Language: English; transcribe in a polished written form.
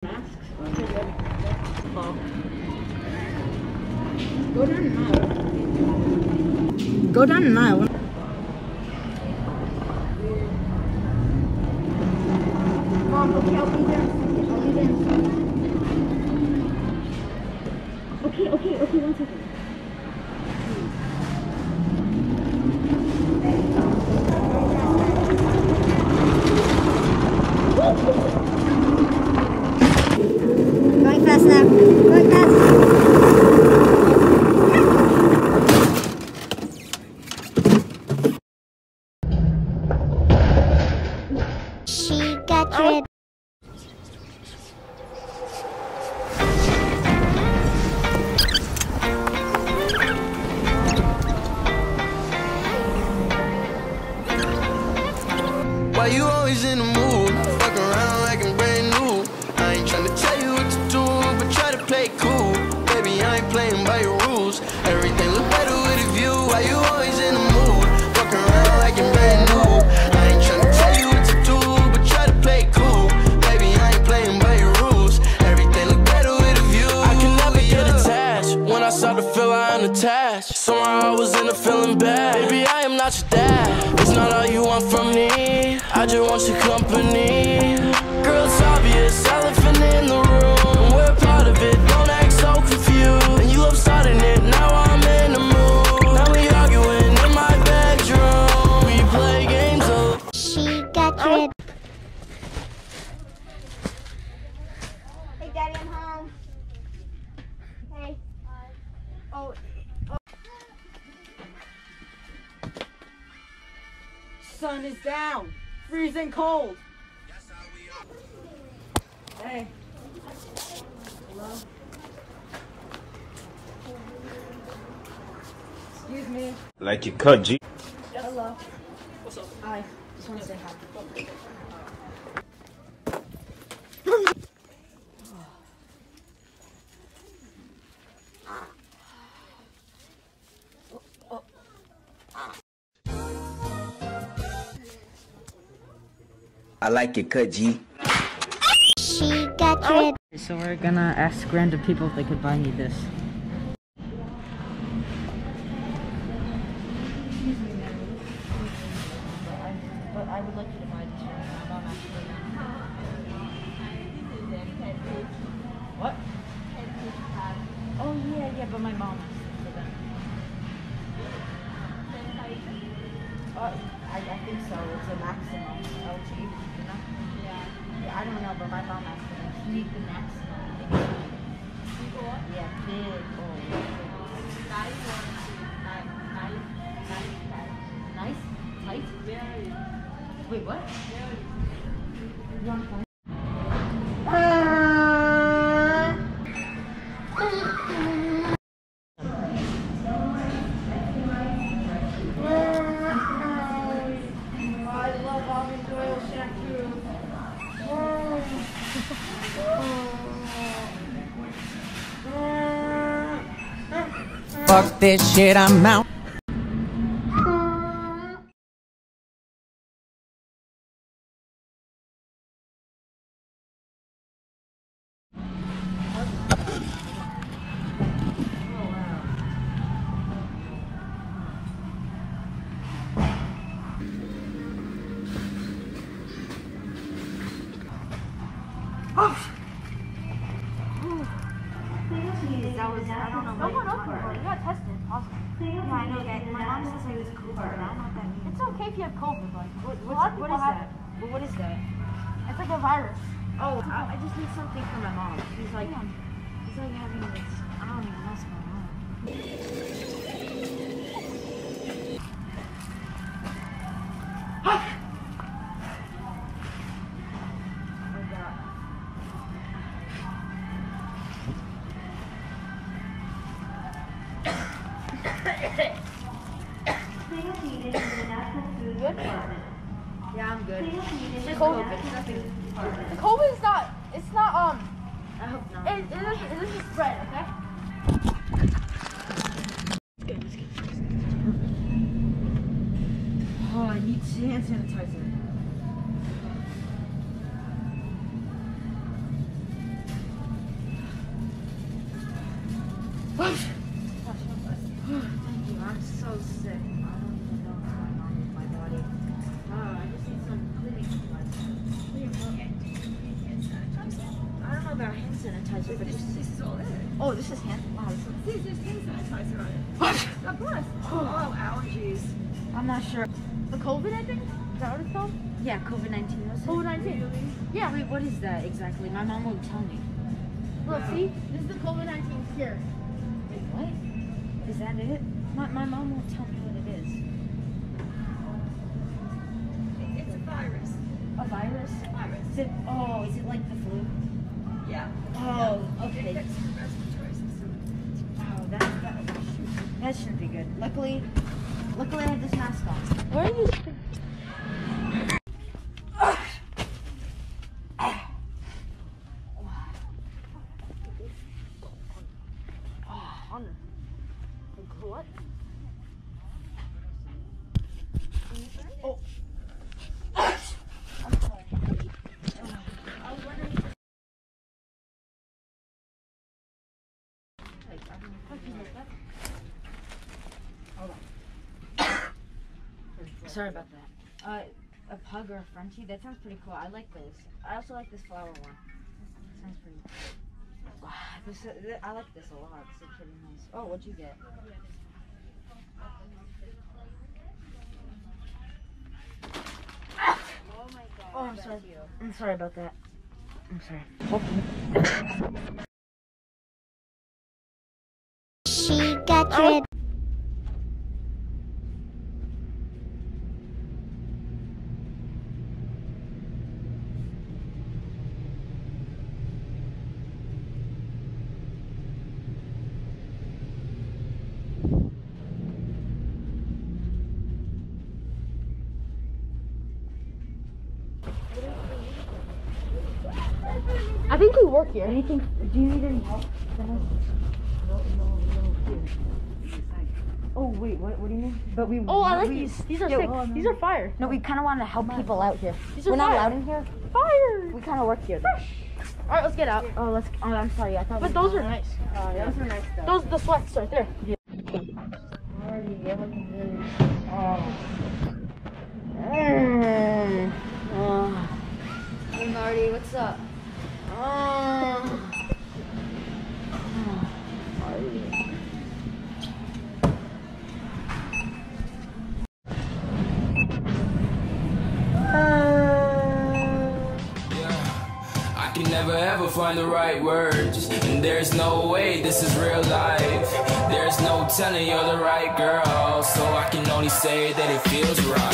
Masks. Go down the aisle. Go down the aisle. Mom, okay, I'll be there. I'll be there. Okay, 1 second. Going fast now. Going fast. She got rid. Why you always in the mood? Fuck around like I'm brand new. I ain't tryna tell you what to do, but try to play cool. Baby, I ain't playing by your rules. Everything look better with a view. Why you always in the mood? Fuck around like I'm brand new. I ain't tryna tell you what to do, but try to play cool. Baby, I ain't playing by your rules. Everything look better with a view. I can never get attached. When I start to feel I am attached, somehow I was in a feeling bad. Baby, I am not your dad. It's not all you want from me. I just want your company. Girl, it's obvious, elephant in the room. We're part of it, don't act so confused. And you love starting it, now I'm in the mood. Now we arguing in my bedroom. We play games of. She got rid. Hey, Daddy, I'm home. Hey. Oh. Sun is down. Freezing cold. Hey. Hello? Excuse me. Like you cut, G. Hello. What's up? Hi. Just want to say hi. I like it cut, G. She got rid. So we're gonna ask random people if they could buy me this. But I would like you to buy this one. My mom asked for it. What? Oh yeah, but my mom asked for them. I think so. It's a maximum LG, you know? Yeah, I don't know, but my mom asked for them. She needs the maximum. Yeah, big. Oh, nice? Tight? Wait, what? You want to Fuck this shit, I'm out. That was, I don't know. Don't go over. You got tested. Awesome. Yeah, I know that. My mom says I was COVID, but I don't know what that means. It's okay if you have COVID, but what is that? Well, what is that? It's like a virus. Oh, I just need something for my mom. He's like having this. I don't even know what's going on. Good? Yeah, I'm good. COVID. The COVID is not, it's not, I hope not. It doesn't spread, okay? Oh, I need hand sanitizer. Thank you. I'm so sick. I don't even know what's going on with my body. I just need some cleaning supplies. I don't know about hand sanitizer, but this is all it. Oh, this is hand. Wow, This is hand sanitizer on it. Of course. Oh, allergies. I'm not sure. The COVID, I think? Is that what it's called? Yeah, COVID-19 was it? COVID-19. Yeah. Wait, what is that exactly? My mom won't tell me. Look, see? This is the COVID-19 cure. Wait, what? Is that it? My mom won't tell me what it is. It's a virus. A virus? Is it? Oh, is it like the flu? Yeah. Oh, okay. That's the respiratory system. Wow, that shouldn't be good. Luckily I have this mask on. Where are you? What? Oh. Sorry about that. A pug or a Frenchie? That sounds pretty cool. I like those. I also like this flower one. Sounds pretty cool. I like this a lot. This is pretty nice. Oh, what'd you get? Oh, I'm sorry. I'm sorry about that. I'm sorry. She got rid. I think we work here. Anything? Do you need any help? Oh wait, what do you mean? But we. Oh, I like these. These are sick. These are fire. No, we kind of want to help people out here. These are We're not fire. allowed in here. Fire. We kind of work here. All right, let's get out. Oh, let's. Oh, I'm sorry. I thought. But those are nice. Yeah. Those are nice though. Those the sweats right there. Hey Marty, what's up? I can never ever find the right words, and there's no way this is real life. There's no telling you're the right girl, so I can only say that it feels right.